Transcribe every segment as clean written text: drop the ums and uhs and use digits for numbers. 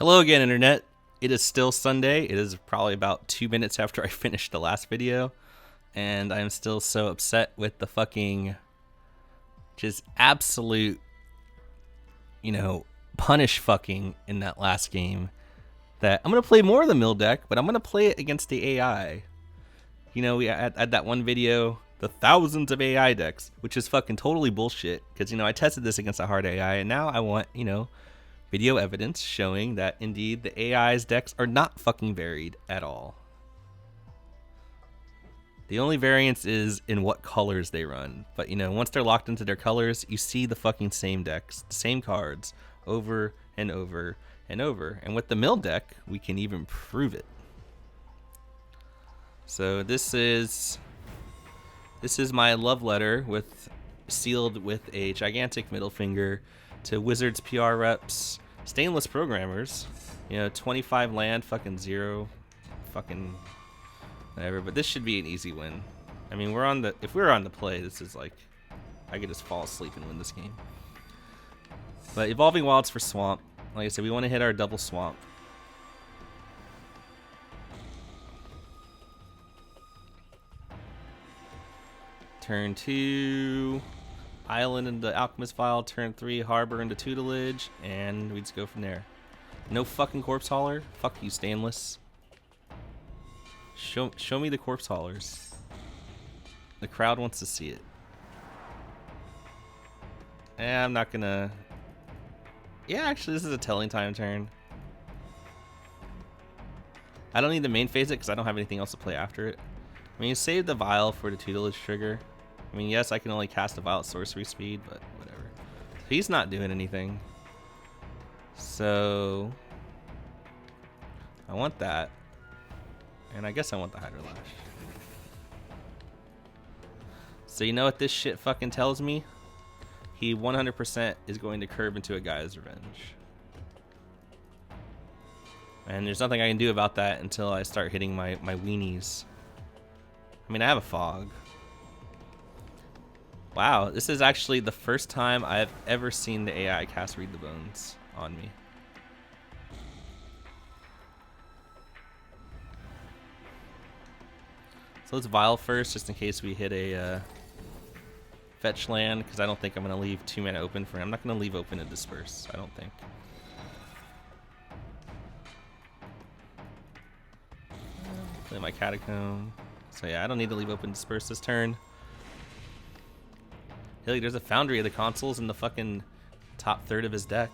Hello again, Internet. It is still Sunday. It is probably about 2 minutes after I finished the last video, and I'm still so upset with the fucking just absolute, punish fucking in that last game that I'm going to play more of the mill deck, but I'm going to play it against the AI. We had that one video, the thousands of AI decks, which is fucking totally bullshit because, I tested this against a hard AI, and now I want, video evidence showing that indeed the AI's decks are not fucking varied at all. The only variance is in what colors they run. But once they're locked into their colors, you see the fucking same decks, the same cards over and over and over. And with the mill deck, we can even prove it. So this is my love letter sealed with a gigantic middle finger to Wizards PR reps, stainless programmers, 25 land, fucking 0, fucking whatever. But this should be an easy win. I mean, if we're on the play, this is like, I could just fall asleep and win this game. But Evolving Wilds for Swamp. Like I said, we want to hit our double Swamp. Turn 2, Island into Alchemist Vial. Turn 3, Harbor into Tutelage, and we just go from there. No fucking Corpse Hauler. Fuck you, Stainless. Show me the Corpse Haulers. The crowd wants to see it. I'm not gonna. Yeah, actually, this is a Telling Time turn. I don't need to main phase it because I don't have anything else to play after it. I mean, you save the Vial for the Tutelage trigger. I mean, yes, I can only cast a Vial at sorcery speed, but whatever. He's not doing anything. So I want that. And I guess I want the Hydro Lash. So you know what this shit fucking tells me? He 100% is going to curve into a Guy's Revenge. And there's nothing I can do about that until I start hitting my weenies. I mean, I have a Fog. Wow, this is actually the first time I've ever seen the AI cast Read the Bones on me. So let's Vial first, just in case we hit a fetch land, because I don't think I'm going to leave 2 mana open for him. I'm not going to leave open a Disperse, I don't think. Play my Catacomb. So yeah, I don't need to leave open Disperse this turn. Hey, there's a Foundry of the Consoles in the fucking top third of his deck.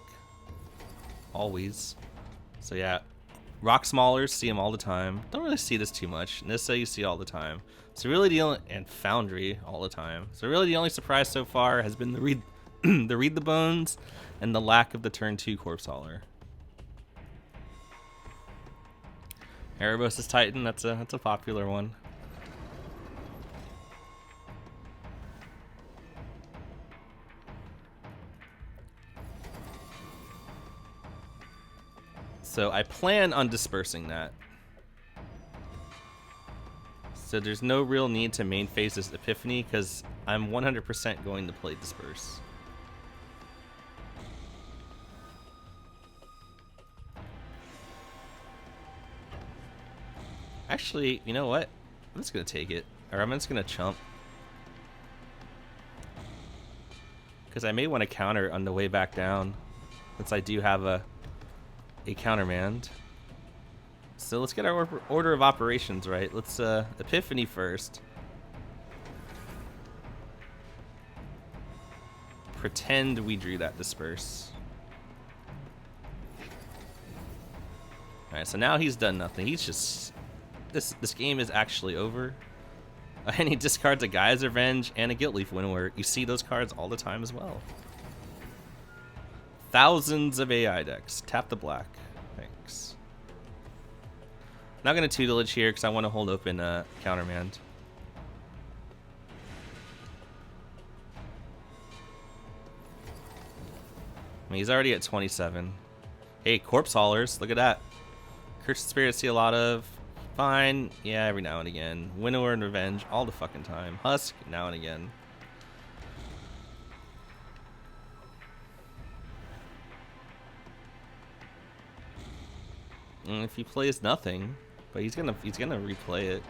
Always. So yeah, Rock Smallers, see them all the time. Don't really see this too much. Nissa you see all the time. So really the only, and Foundry all the time. So really the only surprise so far has been the Read the Bones and the lack of the turn 2 Corpse Hauler. Erebos' Titan, that's a popular one. So I plan on dispersing that. So there's no real need to main phase this Epiphany because I'm 100% going to play Disperse. Actually, you know what? I'm just going to take it. Or I'm just going to chump. Because I may want to counter on the way back down. Since I do have a countermand. So let's get our order of operations right. Let's Epiphany first. Pretend we drew that Disperse. Alright, so now he's done nothing. He's just... This game is actually over. And he discards a Guy's Revenge and a Guiltleaf Winnower. You see those cards all the time as well. Thousands of AI decks. Tap the black. Thanks. Not going to Tutelage here because I want to hold open Countermand. I mean, he's already at 27. Hey, Corpse Haulers. Look at that. Cursed Spirit see a lot of. Fine. Yeah, every now and again. Winnower and Revenge all the fucking time. Husk now and again. If he plays nothing, but he's gonna replay it.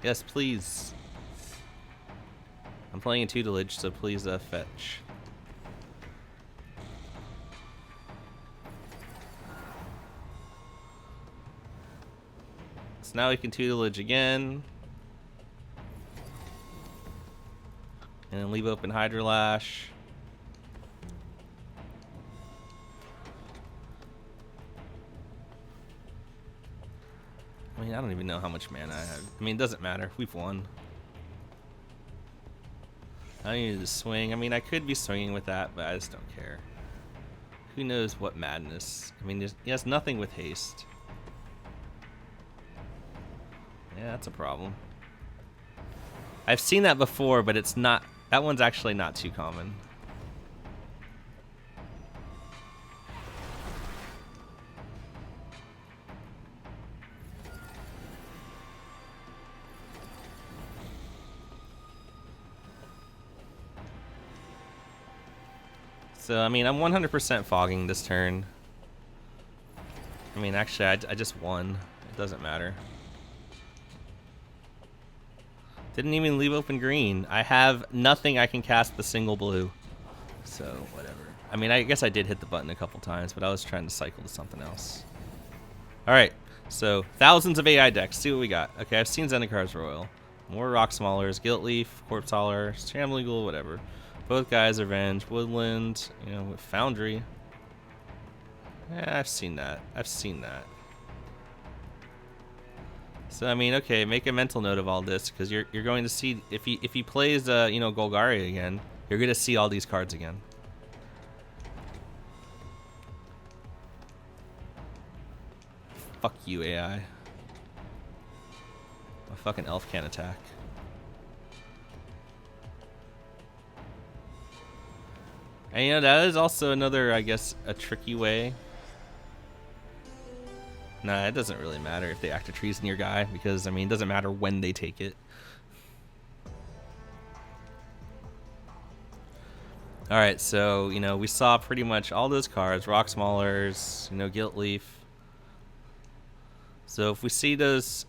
Yes, please. I'm playing a tutelage, so please fetch. So now we can tutelage again. And then leave open Hydrolash. I mean, I don't even know how much mana I have. I mean, it doesn't matter. We've won. I need to swing. I mean, I could be swinging with that, but I just don't care. Who knows what madness? I mean, he has nothing with haste. Yeah, that's a problem. I've seen that before, but it's not... That one's actually not too common. So, I mean, I'm 100% fogging this turn. I mean, actually, I just won. It doesn't matter. Didn't even leave open green. I have nothing I can cast the single blue. So, whatever. I mean, I guess I did hit the button a couple times, but I was trying to cycle to something else. Alright, so thousands of AI decks. See what we got. Okay, I've seen Zendikar's Royal. More Rock Smallers, Gilt Leaf, Corpse Hauler, Shambling Ghoul, whatever. Both guys, Revenge, Woodland, you know, with Foundry. Yeah, I've seen that. I've seen that. So I mean, okay, make a mental note of all this because you're going to see if he plays you know, Golgari again, you're gonna see all these cards again. Fuck you, AI. My fucking elf can't attack. And you know, that is also another, I guess, a tricky way. Nah, it doesn't really matter if they active treason your guy because, I mean, it doesn't matter when they take it. Alright, so, you know, we saw pretty much all those cards. Rock Smallers, you know, Gilt Leaf. So if we see those...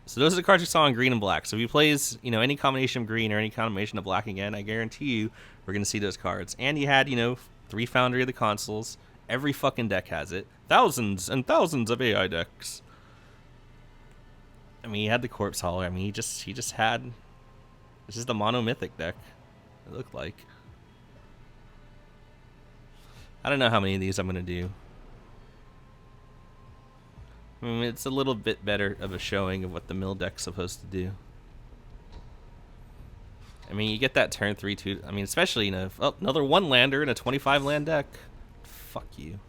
So those are the cards we saw in green and black. So if he plays, you know, any combination of green or any combination of black again, I guarantee you we're going to see those cards. And he had, you know, 3 Foundry of the Consuls. Every fucking deck has it. Thousands and thousands of AI decks. I mean, he had the Corpse Hauler. I mean, he just had... This is the monomythic deck, it looked like. I don't know how many of these I'm going to do. I mean, it's a little bit better of a showing of what the mill deck's supposed to do. I mean, you get that turn 3/2. I mean, especially, you know, oh, another 1-lander in a 25-land deck. Fuck you.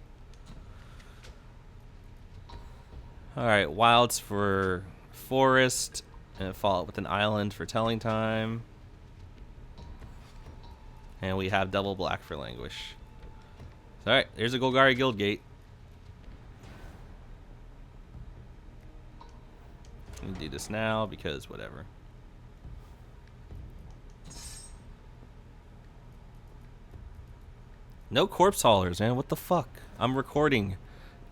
Alright, Wilds for Forest. And follow up with an Island for Telling Time. And we have double black for Languish. Alright, there's a Golgari Guildgate. I'm gonna do this now because whatever. No Corpse Haulers, man. What the fuck? I'm recording.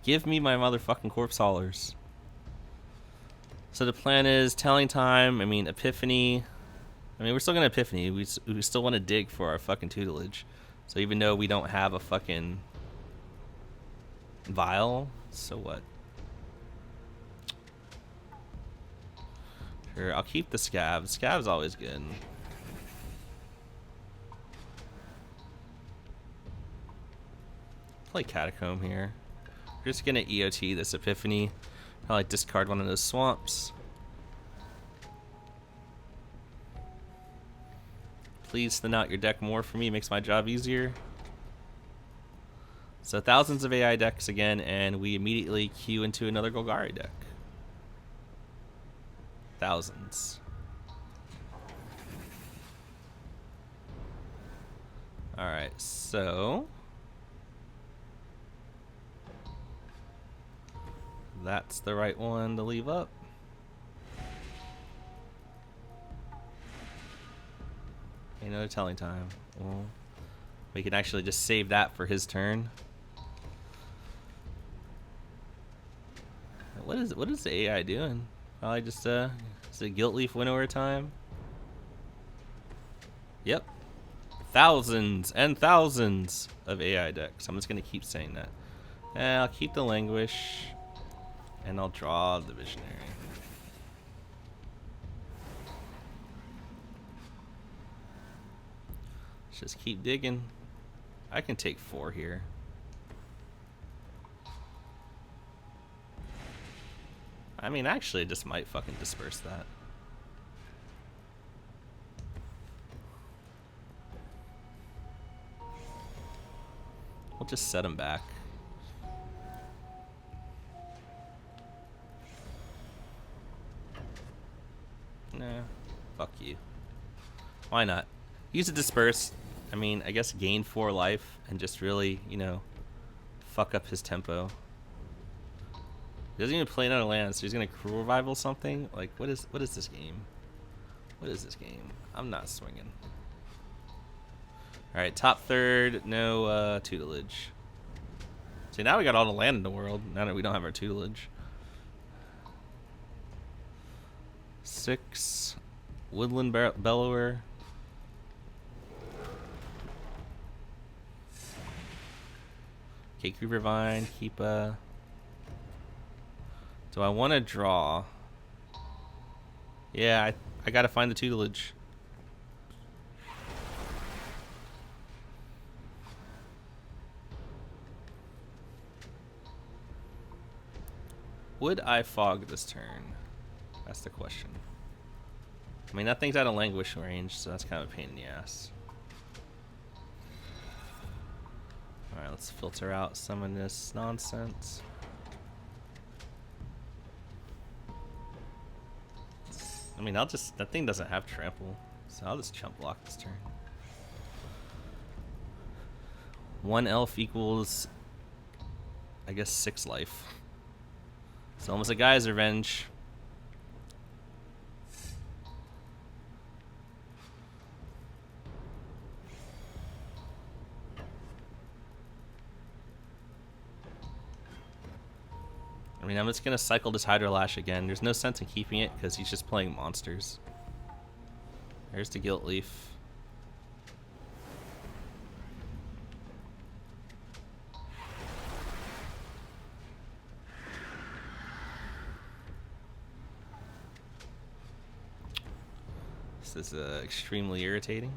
Give me my motherfucking Corpse Haulers. So the plan is Telling Time. I mean, Epiphany. I mean, we're still gonna Epiphany. We still want to dig for our fucking tutelage. So even though we don't have a fucking vial, so what? Sure, I'll keep the Scab. Scab's always good. Play Catacomb here. We're just gonna EOT this Epiphany. Probably discard one of those swamps. Please thin out your deck more for me. Makes my job easier. So thousands of AI decks again, and we immediately queue into another Golgari deck. Thousands. Alright, so... That's the right one to leave up. Another Telling Time. Well, we can actually just save that for his turn. What is the AI doing? Probably just is it Guilt Leaf Winnower time? Yep. Thousands and thousands of AI decks. I'm just gonna keep saying that. And I'll keep the Languish, and I'll draw the Visionary. Let's just keep digging. I can take 4 here. I mean, actually, I just might fucking disperse that. We'll just set him back. Nah, fuck you. Why not? Use a disperse. I mean, I guess gain 4 life and just really, you know, fuck up his tempo. He doesn't even play another land, so he's gonna Cruel Revival something? Like, what is this game? What is this game? I'm not swinging. Alright, top third, no tutelage. See, now we got all the land in the world, now that we don't have our tutelage. 6, Woodland Bellower. Cake Reaper Vine, keep a... Do I want to draw? Yeah, I gotta find the tutelage. Would I fog this turn? That's the question. I mean, that thing's out of Languish range, so that's kind of a pain in the ass. Alright, let's filter out some of this nonsense. I mean, that thing doesn't have trample, so I'll just chump block this turn. 1 elf equals, I guess, 6 life. It's almost a guy's revenge. I mean, I'm just gonna cycle this Hydrolash again. There's no sense in keeping it because he's just playing monsters. There's the Guilt Leaf. This is extremely irritating.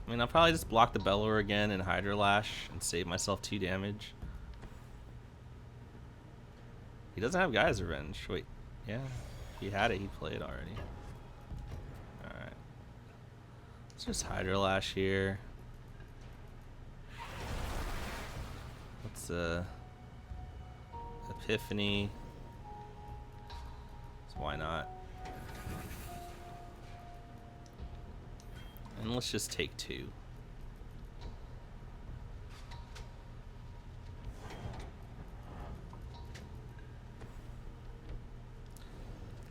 I mean, I'll probably just block the Bellower again and Hydrolash and save myself 2 damage. He doesn't have Guy's Revenge. Wait, yeah. If he had it, he'd play it already. Alright. Let's just Hydrolash here. Let's, Epiphany. So why not? And let's just take 2.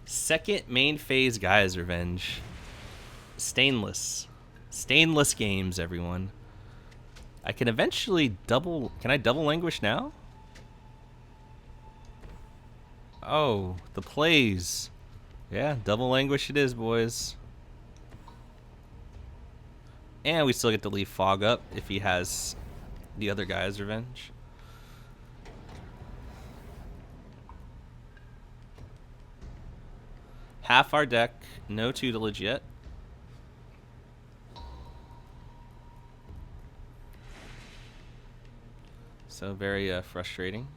Second main phase Guy's Revenge. Stainless. Stainless games, everyone. I can eventually double... Can I double Languish now? Oh, the plays. Yeah, double Languish it is, boys. And we still get to leave Fog up if he has the other Guy's Revenge. Half our deck, no tutelage yet. So very frustrating.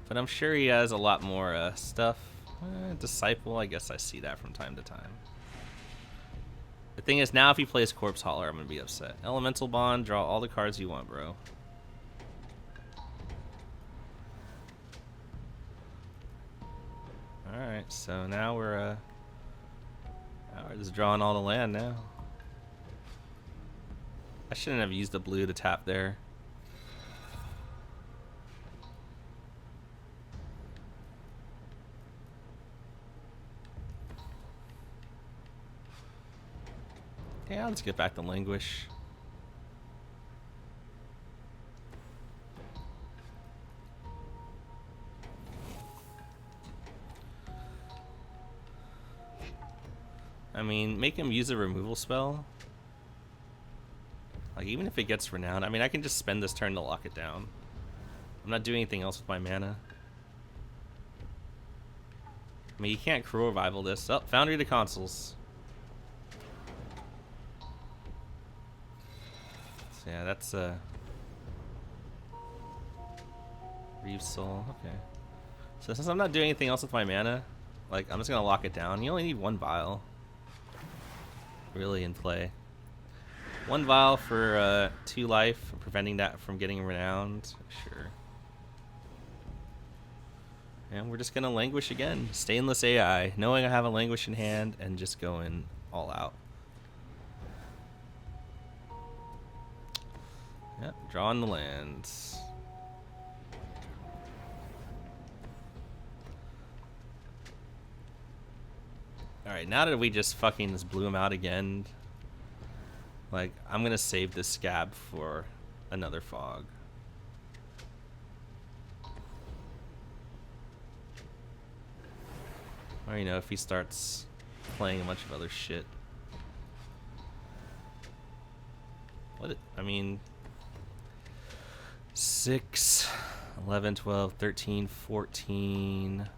But I'm sure he has a lot more stuff. Disciple, I guess I see that from time to time. The thing is, now if he plays Corpse Hauler, I'm going to be upset. Elemental Bond, draw all the cards you want, bro. Alright, so now we're just drawing all the land now. I shouldn't have used the blue to tap there. Yeah, I'll just get back to Languish. I mean, make him use a removal spell. Like, even if it gets Renowned, I mean, I can just spend this turn to lock it down. I'm not doing anything else with my mana. I mean, you can't Cruel Revival this. Oh, Foundry to Consoles. So yeah, that's Reeve's Soul. Okay. So since I'm not doing anything else with my mana, like, I'm just gonna lock it down. You only need one Vial, really, in play. One Vial for 2 life, preventing that from getting Renowned. Sure. And we're just gonna Languish again. Stainless AI, knowing I have a Languish in hand and just going all out. Yep, drawing the lands. Alright, now that we just fucking just blew him out again, like, I'm gonna save this Scab for another Fog. Or, you know, if he starts playing a bunch of other shit. I mean, 6, 11, 12, 13, 14,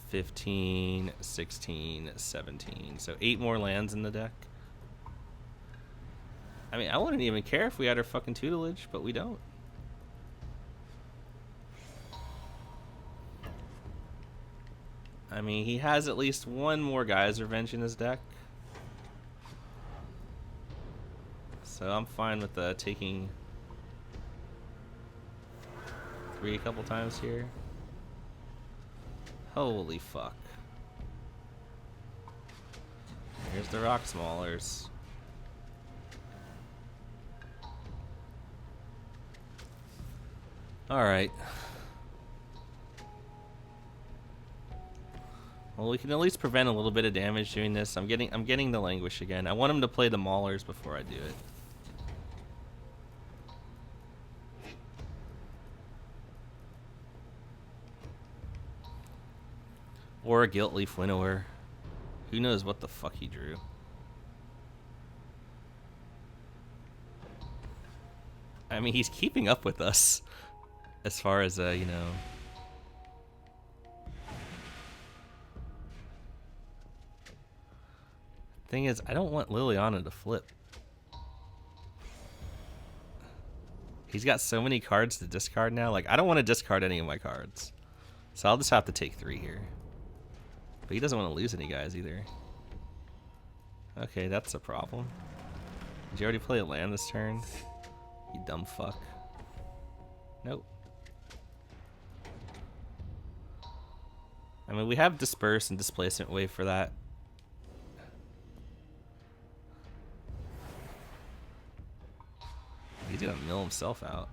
15, 16, 17. So 8 more lands in the deck. I mean, I wouldn't even care if we had our fucking tutelage, but we don't. I mean, he has at least one more Geyser Revenge in his deck. So I'm fine with taking 3 a couple times here. Holy fuck. Here's the Rock Smallers. Alright. Well, we can at least prevent a little bit of damage doing this. I'm getting the Languish again. I want him to play the Maulers before I do it. Or a Gilt Leaf Winnower. Who knows what the fuck he drew. I mean, he's keeping up with us as far as, you know. Thing is, I don't want Liliana to flip. He's got so many cards to discard now. Like, I don't want to discard any of my cards. So I'll just have to take 3 here. But he doesn't want to lose any guys either. Okay, that's a problem. Did you already play a land this turn? You dumb fuck. Nope. I mean, we have Disperse and Displacement Wave for that. He's gonna mill himself out.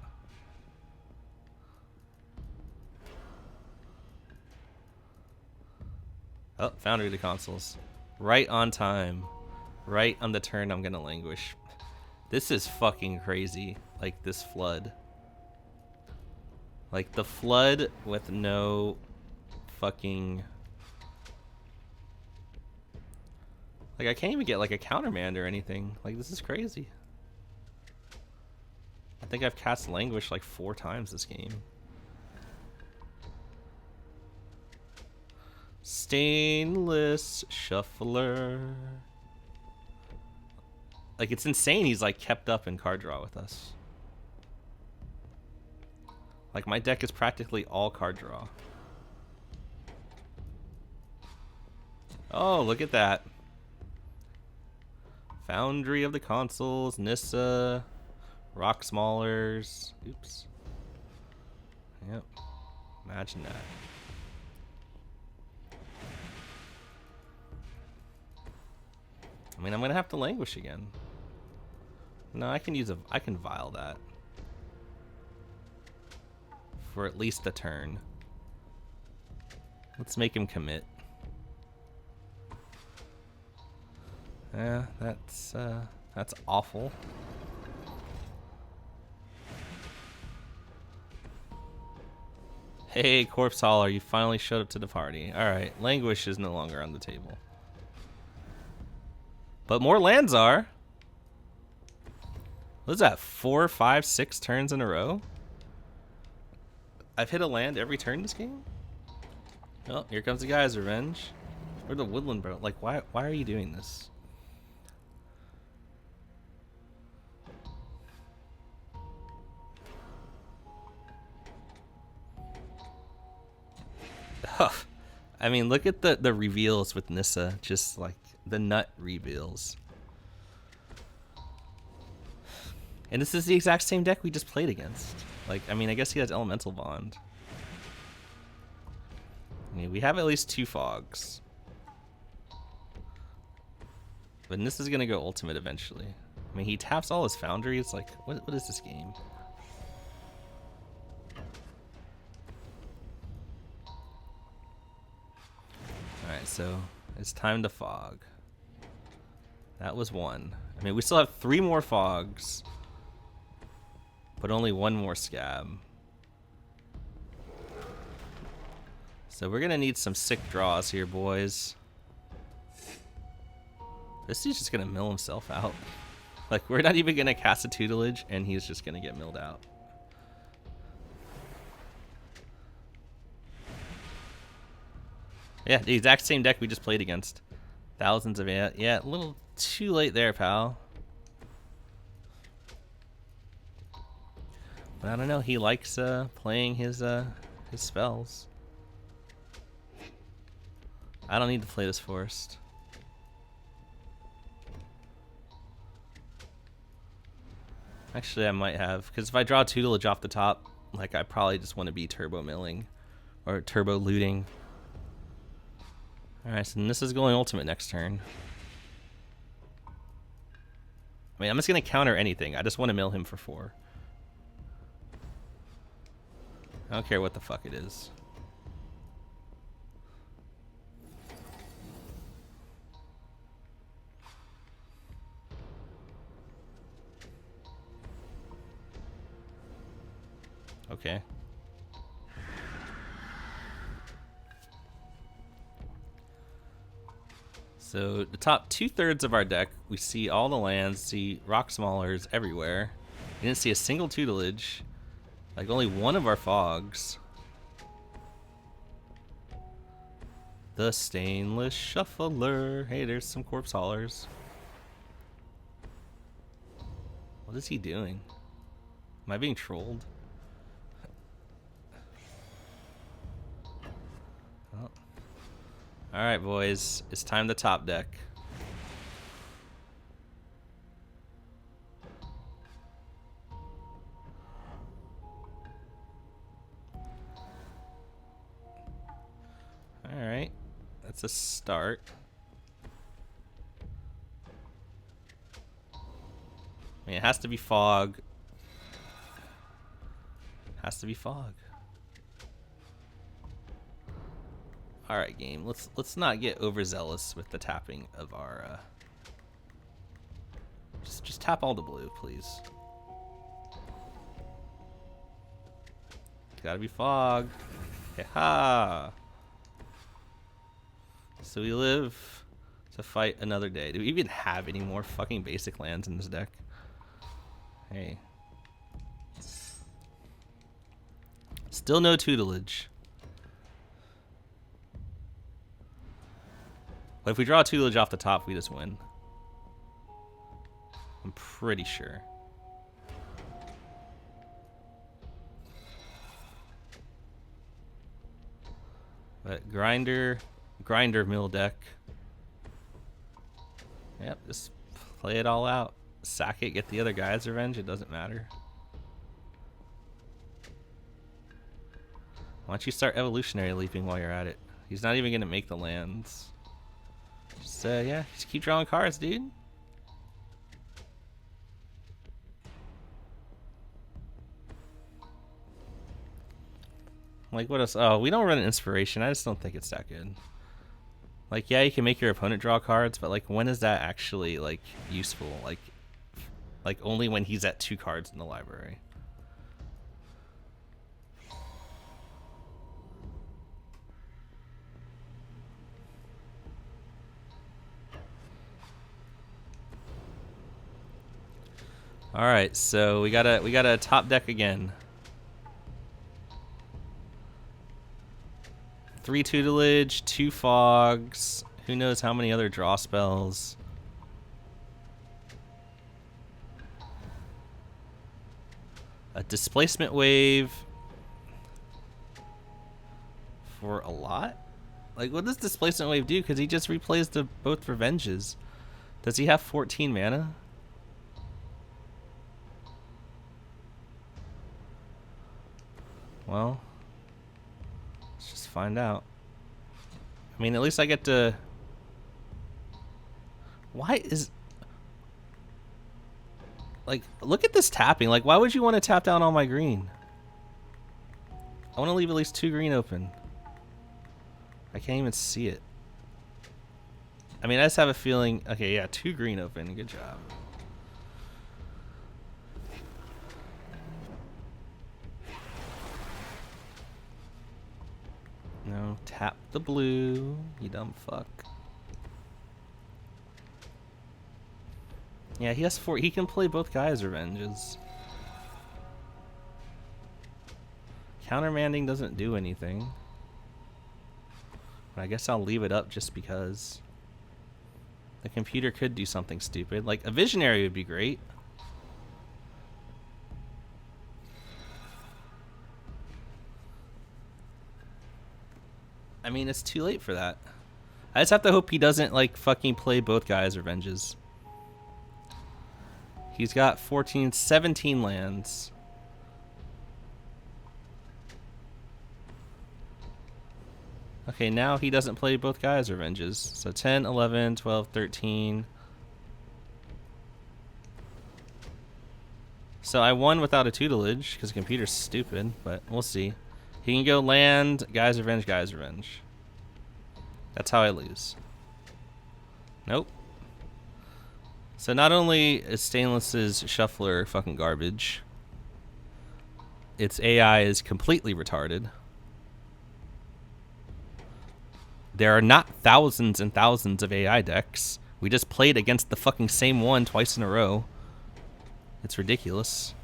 Oh, Foundry to Consoles. Right on time. Right on the turn I'm gonna Languish. This is fucking crazy. Like, this flood. Like, the flood with no fucking... Like, I can't even get, like, a countermand or anything. Like, this is crazy. I think I've cast Languish, like, 4 times this game. Stainless Shuffler. Like, it's insane he's, like, kept up in card draw with us. Like, my deck is practically all card draw. Oh, look at that. Foundry of the Consoles, Nissa, Rock Smallers. Oops. Yep. Imagine that. I mean, I'm gonna have to Languish again. No, I can Vial that. For at least a turn. Let's make him commit. Yeah, that's awful. Hey, Corpse Hauler, you finally showed up to the party. Alright, Languish is no longer on the table. But more lands are. What is that, 4, 5, 6 turns in a row? I've hit a land every turn this game? Oh, here comes the guy's revenge. Or the woodland bro. Like, why are you doing this? I mean, look at the reveals with Nissa. Just like the nut reveals. And this is the exact same deck we just played against. Like, I mean, I guess he has Elemental Bond. I mean, we have at least 2 fogs. But this is gonna go ultimate eventually. I mean, he taps all his foundries. Like, what is this game? Alright, so it's time to fog. That was 1. I mean, we still have 3 more fogs. But only 1 more scab. So we're gonna need some sick draws here, boys. This dude's just gonna mill himself out. Like, we're not even gonna cast a tutelage, and he's just gonna get milled out. Yeah, the exact same deck we just played against. Thousands of yeah, a little too late there, pal. But I don't know. He likes playing his spells. I don't need to play this forest. Actually, I might have, because if I draw tutelage off the top, like, I probably just want to be turbo milling or turbo looting. All right, so this is going ultimate next turn. I mean, I'm just gonna counter anything. I just want to mill him for 4. I don't care what the fuck it is. Okay. So the top 2/3 of our deck, we see all the lands, see rock smallers everywhere. We didn't see a single tutelage. Like, only 1 of our fogs. The Stainless Shuffler. Hey, there's some Corpse Haulers. What is he doing? Am I being trolled? Oh. Alright, boys. It's time to top deck. Alright. That's a start. I mean, it has to be fog. Has to be fog. All right, game. Let's not get overzealous with the tapping of our. Just tap all the blue, please. It's gotta be fog. Ha! So we live to fight another day. Do we even have any more fucking basic lands in this deck? Hey. Still no tutelage. But if we draw a tutelage off the top, we just win. I'm pretty sure. But grinder mill deck. Yep, just play it all out. Sack it, get the other guy's revenge, it doesn't matter. Why don't you start evolutionary leaping while you're at it? He's not even gonna make the lands. Just yeah, just keep drawing cards, dude. Like, what else? Oh, we don't run an inspiration. I just don't think it's that good. Like, yeah, you can make your opponent draw cards, but like, when is that actually like useful? Like only when he's at 2 cards in the library. All right, so we got a top deck again. 3 tutelage, 2 fogs. Who knows how many other draw spells? A displacement wave for a lot? Like, what does displacement wave do? Because he just replays both revenges. Does he have 14 mana? Well, let's just find out. I mean, at least I get to... Why is... Like, look at this tapping. Like, why would you want to tap down all my green? I want to leave at least 2 green open. I can't even see it. I mean, I just have a feeling... Okay, yeah, 2 green open. Good job. No, tap the blue, you dumb fuck. Yeah, he has 4. He can play both guys' revenges. Countermanding doesn't do anything. But I guess I'll leave it up just because. The computer could do something stupid. Like, a visionary would be great. I mean, it's too late for that. I just have to hope he doesn't, like, fucking play both guys' revenges. He's got 17 lands. Okay, now he doesn't play both guys' revenges. So 10, 11, 12, 13. So I won without a tutelage because the computer's stupid, but we'll see. He can go land, guy's revenge, guy's revenge. That's how I lose. Nope. So not only is Stainless's shuffler fucking garbage, its AI is completely retarded. There are not thousands and thousands of AI decks. We just played against the fucking same one twice in a row. It's ridiculous.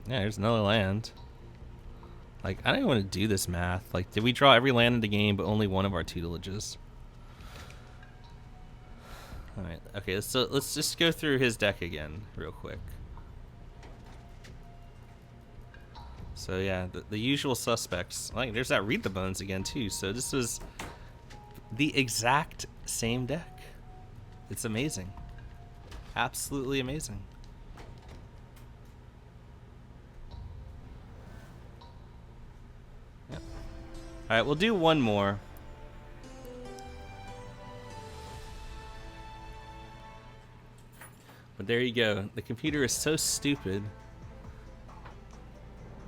Yeah, there's another land. Like, I don't even want to do this math. Like, did we draw every land in the game but only one of our tutelages? Alright, okay, so let's just go through his deck again real quick. So yeah, the usual suspects. Like, there's that Read the Bones again too. So this was the exact same deck. It's amazing. Absolutely amazing. Yep. Alright, we'll do one more. But there you go. The computer is so stupid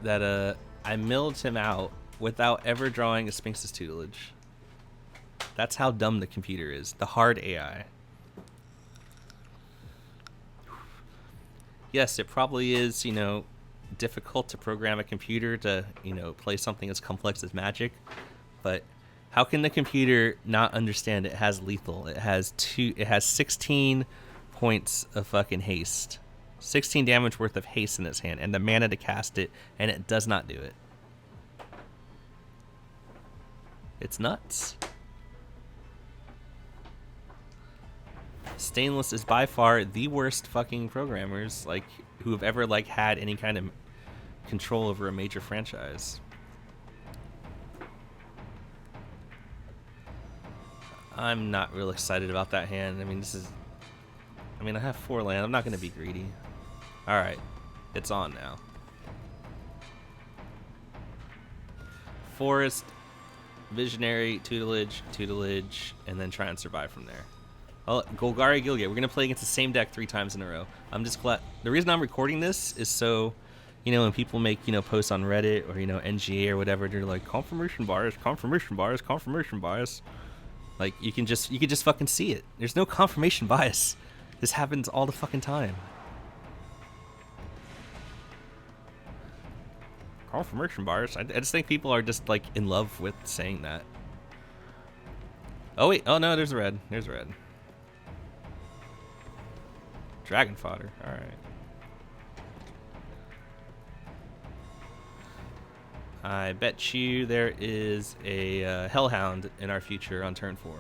that I milled him out without ever drawing a Sphinx's tutelage. That's how dumb the computer is. The hard AI. Yes, it probably is, you know, difficult to program a computer to, you know, play something as complex as Magic. But how can the computer not understand it has lethal? It has 16 points of fucking haste. 16 damage worth of haste in its hand and the mana to cast it, and it does not do it. It's nuts. Stainless is by far the worst fucking programmers like who have ever like had any kind of control over a major franchise. I'm not real excited about that hand. I mean, I have 4 land. I'm not going to be greedy. Alright. It's on now. Forest, Visionary, tutelage, and then try and survive from there. Oh, Golgari Gilgate. We're gonna play against the same deck 3 times in a row. I'm just glad. The reason I'm recording this is so, when people make posts on Reddit or NGA or whatever, they're like confirmation bias, confirmation bias, confirmation bias. Like you can just fucking see it. There's no confirmation bias. This happens all the fucking time. Confirmation bias. I just think people are just like in love with saying that. Oh wait. Oh no. There's red. There's red. Dragon fodder. All right. I bet you there is a Hellhound in our future on turn 4.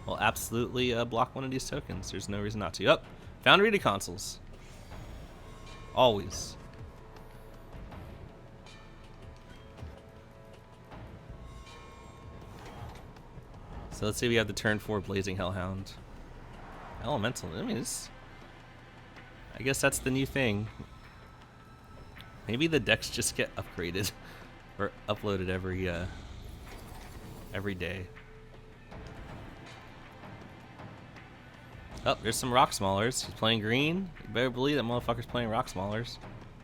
Well, absolutely block one of these tokens. There's no reason not to. Up. Foundry to consoles. Always. So let's say we have the turn 4 Blazing Hellhound. Elemental. I mean, I guess that's the new thing. Maybe the decks just get upgraded or uploaded every day. Oh, there's some Rock Smallers. He's playing green. You better believe that motherfucker's playing Rock Smallers.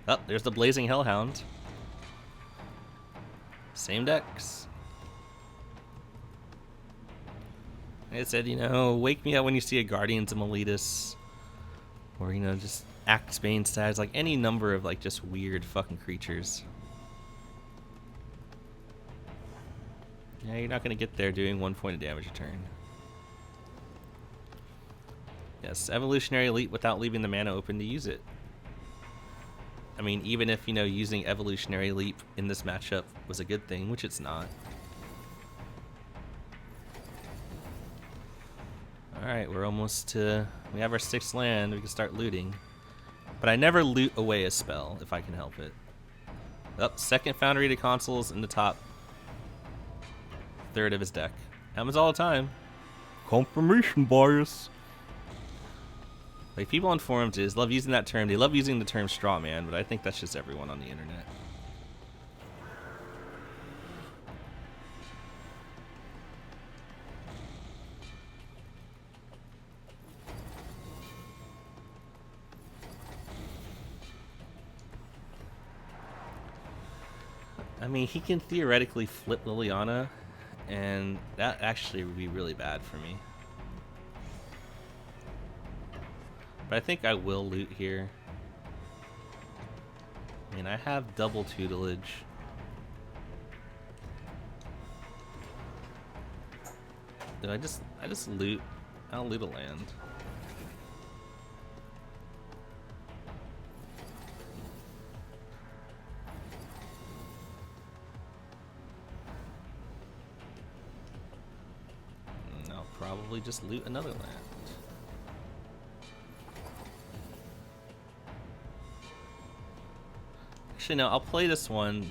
Oh, there's the Blazing Hellhound. Same decks. Like I said, wake me up when you see a Guardians of Meletus. Or, just Axe Bane stats. Like, any number of, like, just weird fucking creatures. Yeah, you're not going to get there doing 1 point of damage a turn. Yes, Evolutionary Elite without leaving the mana open to use it. I mean, even if, using Evolutionary Leap in this matchup was a good thing, which it's not. Alright, we're almost to... We have our 6th land, we can start looting. But I never loot away a spell, if I can help it. Oh, second Foundry to consoles in the top third of his deck. Happens all the time. Confirmation bias. Like, people on forums just love using that term. They love using the term straw man, but I think that's just everyone on the internet. I mean, he can theoretically flip Liliana, and that actually would be really bad for me. But I think I will loot here. I mean, I have double tutelage. Do I just loot? I'll loot a land. And I'll probably just loot another land. Actually, no, I'll play this one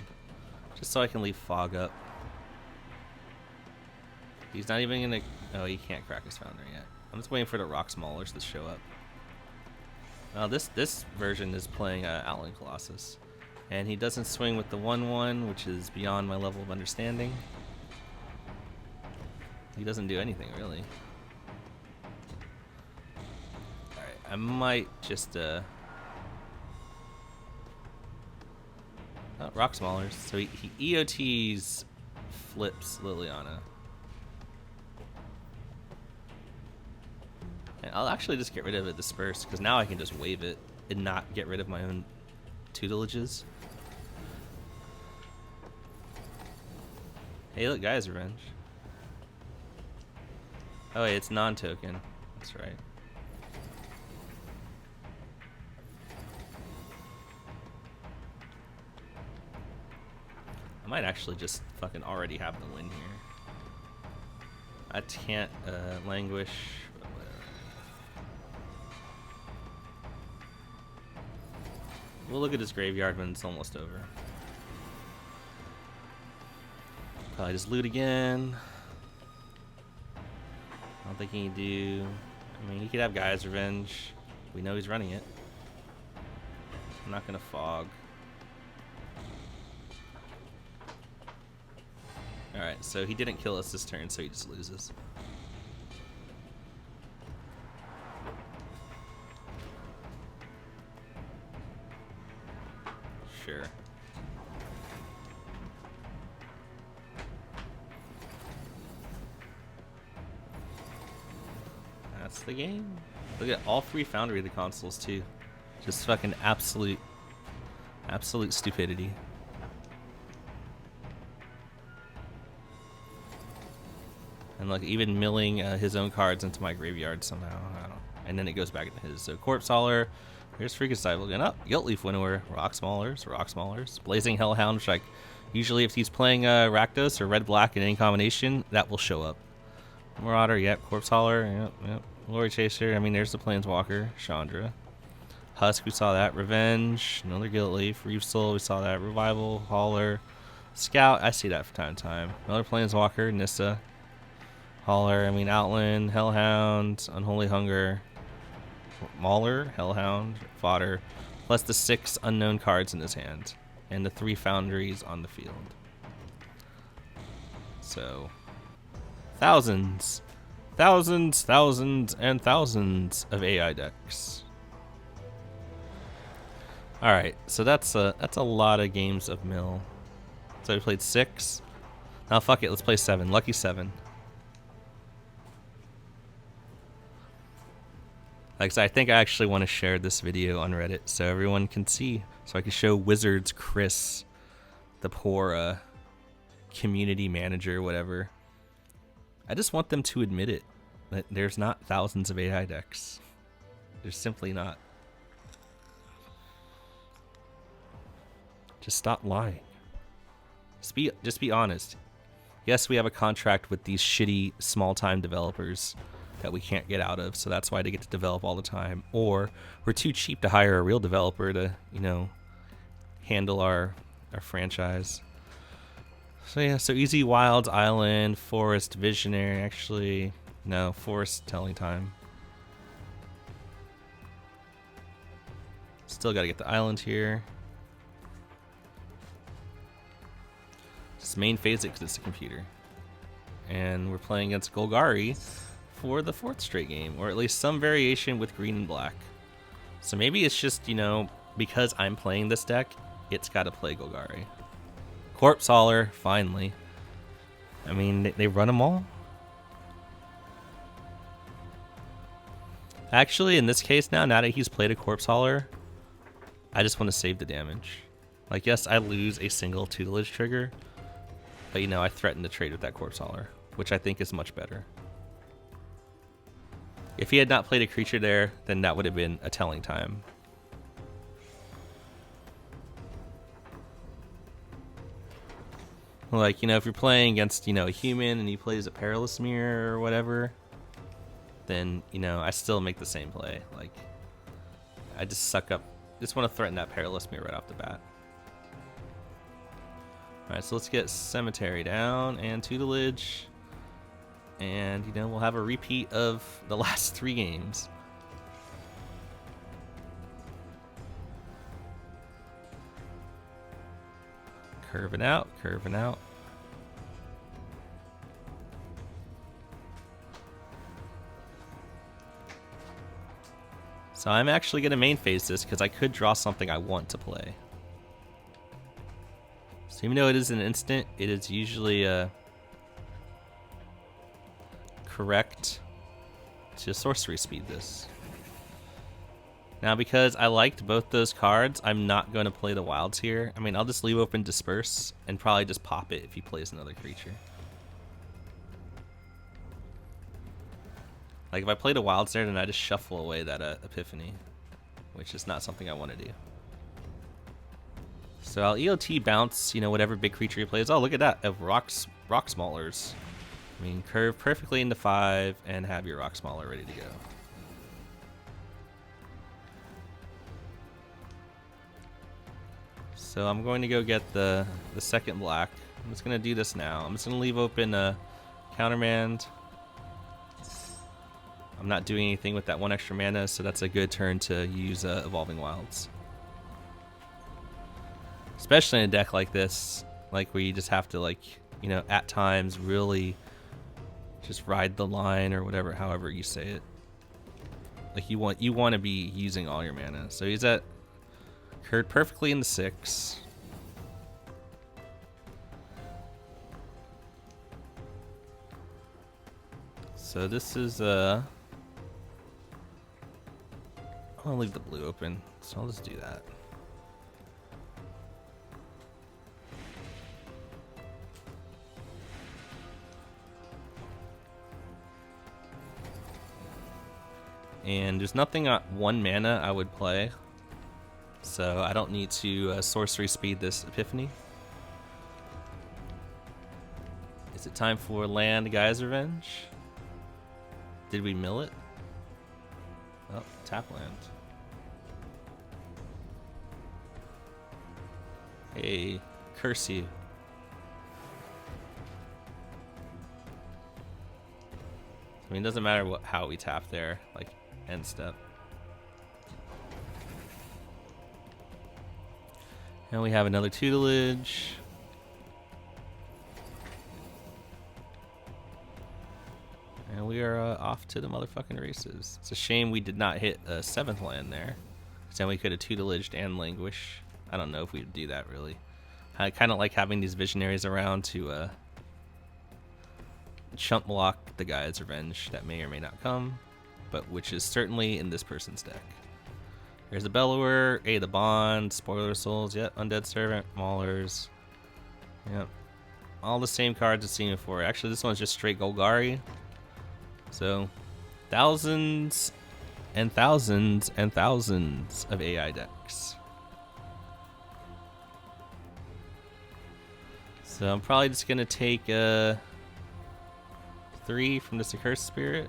just so I can leave Fog up. He's not even gonna... Oh, he can't crack his Foundry yet. I'm just waiting for the Rock Smallers to show up. This version is playing Outland Colossus. And he doesn't swing with the 1/1, which is beyond my level of understanding. He doesn't do anything, really. Alright, I might just... Oh, Rock Smallers. So he EOTs flips Liliana. And I'll actually just get rid of it Disperse, because now I can just wave it and not get rid of my own tutelages. Hey, look, Guy's Revenge. Oh, wait, it's non-token. That's right. I might actually just fucking already have the win here. I can't languish. We'll look at his graveyard when it's almost over. Probably just loot again. I don't think he can do... I mean, he could have Guy's Revenge. We know he's running it. I'm not gonna Fog. Alright, so he didn't kill us this turn, so he just loses. Sure. That's the game. Look at all 3 Foundry of the consoles too. Just fucking absolute stupidity. And like even milling his own cards into my graveyard somehow. I don't know. And then it goes back into his. So Corpse Hauler. Here's Freakacycle again. Up. Guilt Leaf Winnower. Rock Maulers. Blazing Hellhound, which like usually if he's playing Rakdos or Red Black in any combination, that will show up. Marauder, yep. Corpse Hauler, yep. Glory Chaser, I mean there's the Planeswalker. Chandra. Husk, we saw that. Revenge, another Guilt Leaf. Reef Soul, we saw that. Revival, Hauler. Scout, I see that from time to time. Another Planeswalker, Nissa. Hauler, I mean Outland, Hellhound, Unholy Hunger, Mauler, Hellhound, Fodder, plus the 6 unknown cards in his hand, and the 3 Foundries on the field. So, thousands and thousands of AI decks. Alright, so that's a lot of games of mill. So we played 6. Now fuck it, let's play 7. Lucky 7. Like, so I think I actually want to share this video on Reddit so everyone can see. So I can show Wizards Chris, the poor community manager, whatever. I just want them to admit it. That there's not thousands of AI decks. There's simply not. Just stop lying. Just be honest. Yes, we have a contract with these shitty small-time developers that we can't get out of, so that's why they get to develop all the time. Or we're too cheap to hire a real developer to, you know, handle our franchise. So yeah, so Easy Wilds, Island, Forest, Visionary. Actually, no, Forest Telling Time. Still got to get the island here. Just main phase it because it's a computer. And we're playing against Golgari for the 4th straight game, or at least some variation with green and black. So maybe it's just, you know, because I'm playing this deck, it's got to play Golgari. Corpse Hauler, finally. I mean, they run them all. Actually, in this case now that he's played a Corpse Hauler, I just want to save the damage. Like, yes, I lose a single tutelage trigger, but, you know, I threaten to trade with that Corpse Hauler, which I think is much better. If he had not played a creature there, then that would have been a Telling Time. Like, you know, if you're playing against, you know, a human and he plays a Perilous Mirror or whatever, then, you know, I still make the same play. Like, I just suck up. Just want to threaten that Perilous Mirror right off the bat. Alright, so let's get Cemetery down and tutelage. And, you know, we'll have a repeat of the last 3 games. Curving out, curving out. So I'm actually going to main phase this because I could draw something I want to play. So even though it is an instant, it is usually correct to sorcery speed this. Now, because I liked both those cards, I'm not going to play the wilds here. I mean, I'll just leave open Disperse and probably just pop it if he plays another creature. Like, if I played a wilds there, then I just shuffle away that Epiphany, which is not something I want to do. So I'll EOT bounce, you know, whatever big creature he plays. Oh, look at that, of Rock Maulers. I mean, curve perfectly into 5 and have your Rock Mauler ready to go. So I'm going to go get the second black. I'm just going to do this now. I'm just going to leave open Countermand. I'm not doing anything with that 1 extra mana, so that's a good turn to use Evolving Wilds. Especially in a deck like this, like where you just have to like you know, at times really just ride the line or whatever, however you say it. Like you want to be using all your mana. So he's at curved perfectly in the 6. So this is I want to leave the blue open, so I'll just do that. And there's nothing on 1 mana I would play, so I don't need to sorcery speed this Epiphany. Is it time for land Guy's Revenge? Did we mill it? Oh, tap land. Hey, curse you. I mean, it doesn't matter how we tap there, like end step. And we have another tutelage. And we are off to the motherfucking races. It's a shame we did not hit a 7th land there, because then we could have tutelaged and languish. I don't know if we would do that really. I kind of like having these visionaries around to chump block the Guy's Revenge that may or may not come, but which is certainly in this person's deck. There's the Bellower, the Bond, Spoiler Souls, yep, Undead Servant, Maulers. Yep. All the same cards as seen before. Actually, this one's just straight Golgari. So, thousands and thousands and thousands of AI decks. So I'm probably just gonna take 3 from this Accursed Spirit.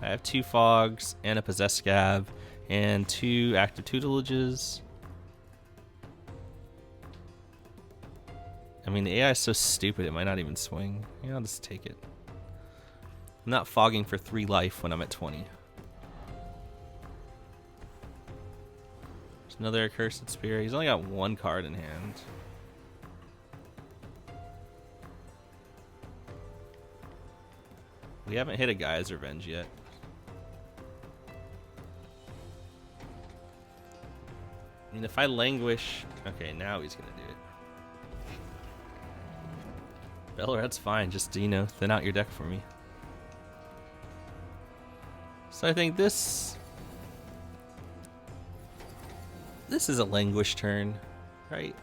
I have 2 Fogs and a Possessed Scab and 2 active tutelages. I mean, the AI is so stupid it might not even swing. Yeah, I'll just take it. I'm not fogging for 3 life when I'm at 20. There's another Accursed Spirit. He's only got 1 card in hand. We haven't hit a Guy's Revenge yet. I mean, if I languish... Okay, now he's gonna do it. Beller, that's fine. Just, you know, thin out your deck for me. So I think this is a languish turn, right?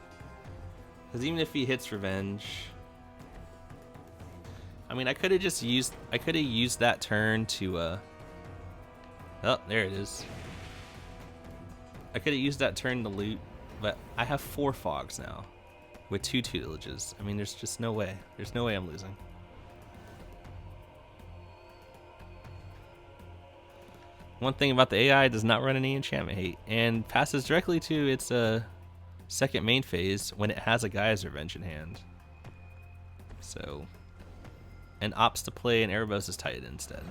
Because even if he hits Revenge... I mean, I could have just used... I could have used that turn to, Oh, there it is. I could have used that turn to loot, but I have 4 Fogs now with 2 tutelages. I mean, there's just no way. There's no way I'm losing. One thing about the AI, it does not run any enchantment hate and passes directly to its second main phase when it has a Guy's Revenge in hand. So, and opts to play an Erebos' Titan instead.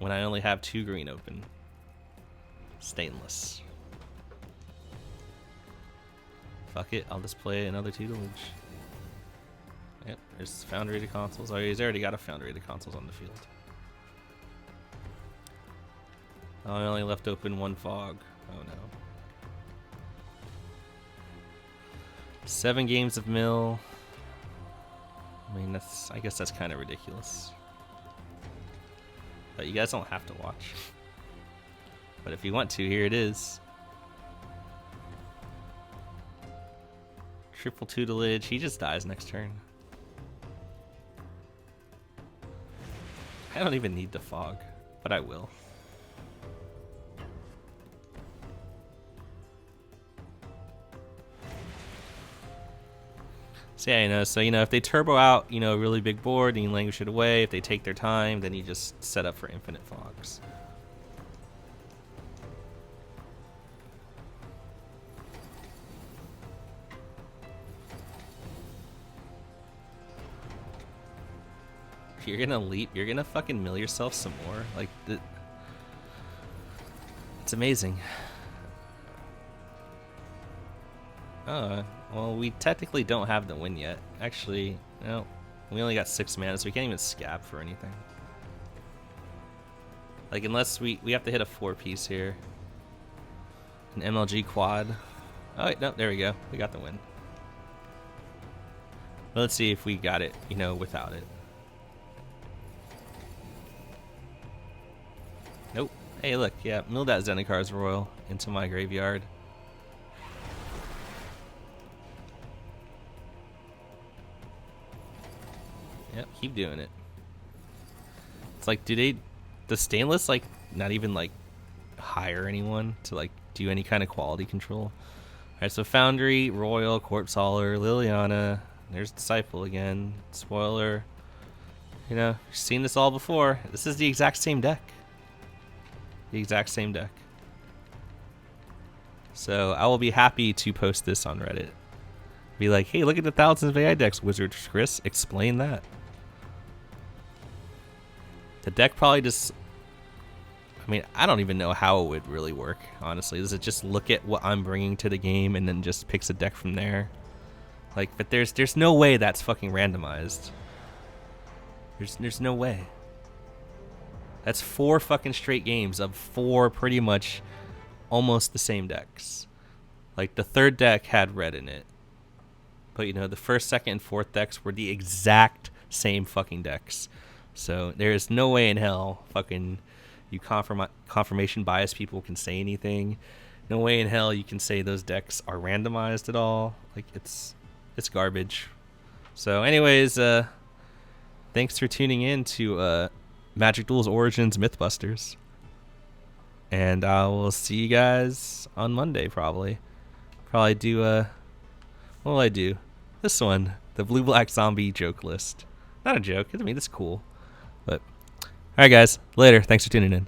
When I only have 2 green open. Stainless. Fuck it, I'll just play another tutelage. Yep, there's Foundry to Consoles. Oh, he's already got a Foundry to Consoles on the field. Oh, I only left open 1 Fog. Oh no. 7 games of mill. I mean, I guess that's kind of ridiculous. But you guys don't have to watch. But if you want to, here it is. Triple tutelage. He just dies next turn. I don't even need the Fog, but I will. So yeah, you know, if they turbo out, you know, a really big board, then you languish it away. If they take their time, then you just set up for infinite Fogs. If you're gonna leap, you're gonna fucking mill yourself some more. Like, it's amazing. Well, we technically don't have the win yet. Actually, no. We only got 6 mana, so we can't even scab for anything. Like, unless we have to hit a 4-piece here. An MLG quad. Oh, wait, no, there we go. We got the win. Well, let's see if we got it, you know, without it. Nope. Hey, look, yeah, mill that Zendikar's Royal into my graveyard. Yep, keep doing it. It's like, does Stainless, like, not even, like, hire anyone to, like, do any kind of quality control? Alright, so Foundry, Royal, Corpse Hauler, Liliana, there's Disciple again, Spoiler. You know, you've seen this all before. This is the exact same deck. The exact same deck. So I will be happy to post this on Reddit. Be like, hey, look at the thousands of AI decks, Wizard Chris. Explain that. The deck probably just... I mean, I don't even know how it would really work, honestly. Does it just look at what I'm bringing to the game and then just picks a deck from there? Like, but there's no way that's fucking randomized. There's no way. That's 4 fucking straight games of 4 pretty much almost the same decks. Like, the third deck had red in it. But, you know, the first, second, and fourth decks were the exact same fucking decks. So there is no way in hell fucking you confirmation bias people can say anything. No way in hell you can say those decks are randomized at all. Like, it's garbage. So anyways, thanks for tuning in to Magic Duels Origins Mythbusters. And I will see you guys on Monday, probably. Probably do, what will I do? This one, the Blue-Black Zombie joke list. Not a joke. I mean, it's cool. But, alright guys, later. Thanks for tuning in.